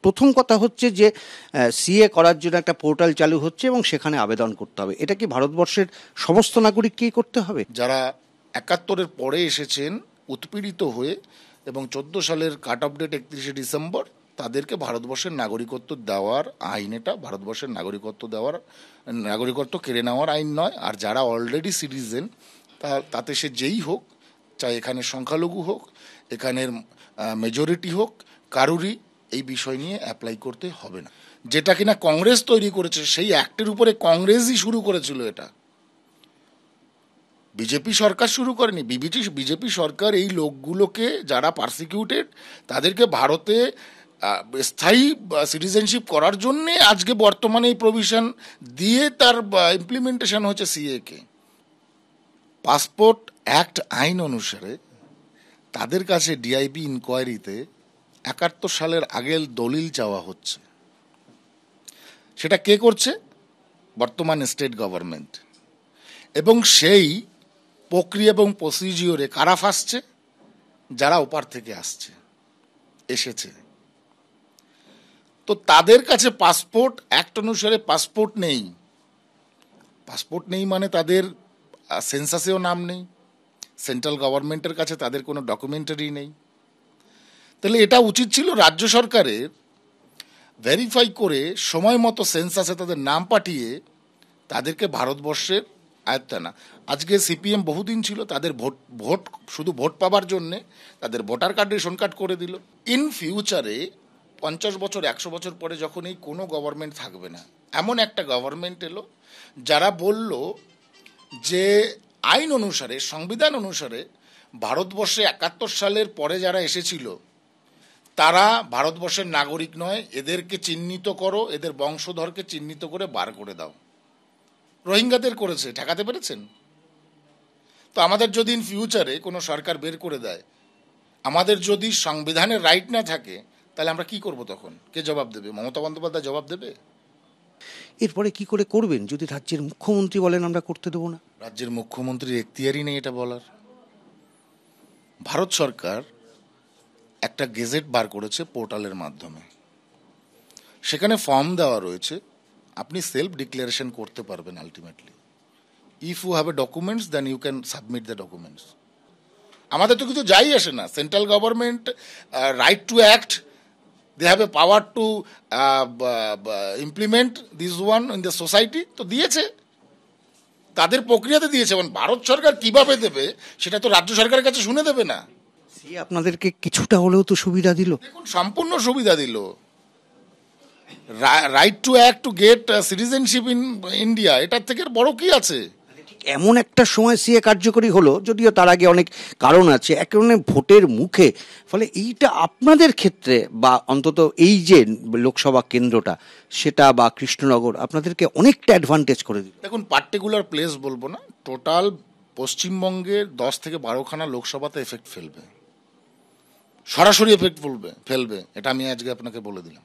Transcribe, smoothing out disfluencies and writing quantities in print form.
প্রথম কথা হচ্ছে যে সিএ করার জন্য একটা পোর্টাল চালু হচ্ছে এবং সেখানে আবেদন করতে হবে। এটা কি ভারতবর্ষের সমস্ত নাগরিককেই করতে হবে? যারা 71-এর পরে এসেছেন উৎপীড়িত হয়ে এবং 14 সালের কাট অফ ডেট 31শে ডিসেম্বর, তাদেরকে ভারতবর্ষের নাগরিকত্ব দেওয়ার আইন, এটা ভারতবর্ষের নাগরিকত্ব কেড়ে নেওয়ার আইন নয়। আর যারা অলরেডি সিটিজেন, তাতে সে যেই হোক, চাই এখানে সংখ্যালঘু হোক, এখানের মেজরিটি হোক, কারুরই এই বিষয় নিয়ে অ্যাপ্লাই করতে হবে না। যেটা কিনা কংগ্রেস তৈরি করেছে, সেই অ্যাক্টের উপরে কংগ্রেসই শুরু করেছিল। এটা বিজেপি সরকার শুরু করেনি। বিজেপি সরকার এই লোকগুলোকে, যারা পারসিকিউটেড, তাদেরকে ভারতে স্থায়ী সিটিজেনশিপ করার জন্যে আজকে বর্তমানে এই প্রভিশন দিয়ে তার ইমপ্লিমেন্টেশন হচ্ছে সিএ কে। পাসপোর্ট অ্যাক্ট আইন অনুসারে তাদের কাছে ডিআইবি ইনকোয়ারিতে 71 সালের আগের দলিল চাওয়া হচ্ছে। সেটা কে করছে? বর্তমান স্টেট গভর্নমেন্ট। এবং সেই প্রক্রিয়া এবং প্রসিজিওরে কারা ফাঁসছে? যারা ওপার থেকে এসেছে। তো তাদের কাছে পাসপোর্ট অ্যাক্ট অনুসারে পাসপোর্ট নেই মানে তাদের সেন্সাসেও নাম নেই, সেন্ট্রাল গভর্নমেন্টের কাছে তাদের কোনো ডকুমেন্টারি নেই। তাহলে এটা উচিত ছিল রাজ্য সরকারের ভেরিফাই করে সময় মতো সেন্সাসে তাদের নাম পাঠিয়ে তাদেরকে ভারতবর্ষের আয়ত্তে আনা। আজকে সিপিএম বহুদিন ছিল, তাদের শুধু ভোট পাবার জন্যে তাদের ভোটার কার্ড রেশন কার্ড করে দিল। ইন ফিউচারে 50 বছর 100 বছর পরে যখন এই কোনো গভর্নমেন্ট থাকবে না, এমন একটা গভর্নমেন্ট এলো যারা বলল যে আইন অনুসারে, সংবিধান অনুসারে ভারতবর্ষে 71 সালের পরে যারা এসেছিল তারা ভারতবর্ষের নাগরিক নয়, এদেরকে চিহ্নিত করো, এদের বংশধরকে চিহ্নিত করে বার করে দাও। রোহিঙ্গাদের করেছে, ঠেকাতে পেরেছেন? তো আমাদের যদি ইন ফিউচারে কোনো সরকার বের করে দেয়, আমাদের যদি সংবিধানের রাইট না থাকে, তাহলে আমরা কি করব? তখন কে জবাব দেবে? মমতা বন্দ্যোপাধ্যায় জবাব দেবে? এরপরে কি করে করবেন যদি রাজ্যের মুখ্যমন্ত্রী বলেন আমরা করতে দেবো না? রাজ্যের মুখ্যমন্ত্রীর এখতিয়ারই নেই এটা বলার। ভারত সরকার একটা গেজেট বার করেছে পোর্টালের মাধ্যমে, সেখানে ফর্ম দেওয়া রয়েছে, আপনি সেলফ ডিক্লারেশন করতে পারবেন ultimately. If you have a documents then you can submit the documents. আমাদের তো কিছু যাই আসে না। Central government right to act, they have a power to implement this one in the society, তো দিয়েছে, তাদের প্রক্রিয়াতে দিয়েছে। এবং ভারত সরকার কিভাবে দেবে সেটা তো রাজ্য সরকারের কাছে শুনে দেবে না। আপনাদেরকে কিছুটা হলেও তো সুবিধা দিল। দেখুন, সম্পূর্ণ সুবিধা দিল। Right to act to get citizenship in India, এটার থেকে বড় কি আছে? এমন একটা সময় সিএ কার্যকরী হলো, যদিও তার আগে অনেক কারণ আছে, এক কারণে ভোটের মুখে। ফলে এইটা আপনাদের ক্ষেত্রে বা অন্তত এই যে লোকসভা কেন্দ্রটা সেটা বা কৃষ্ণনগর আপনাদেরকে অনেকটা অ্যাডভান্টেজ করে দিল। দেখুন, পার্টিকুলার প্লেস বলবো না, টোটাল পশ্চিমবঙ্গের 10 থেকে 12খানা লোকসভাতে এফেক্ট ফেলবে, সরাসরি এফেক্ট ফেলবে, এটা আমি আজকে আপনাকে বলে দিলাম।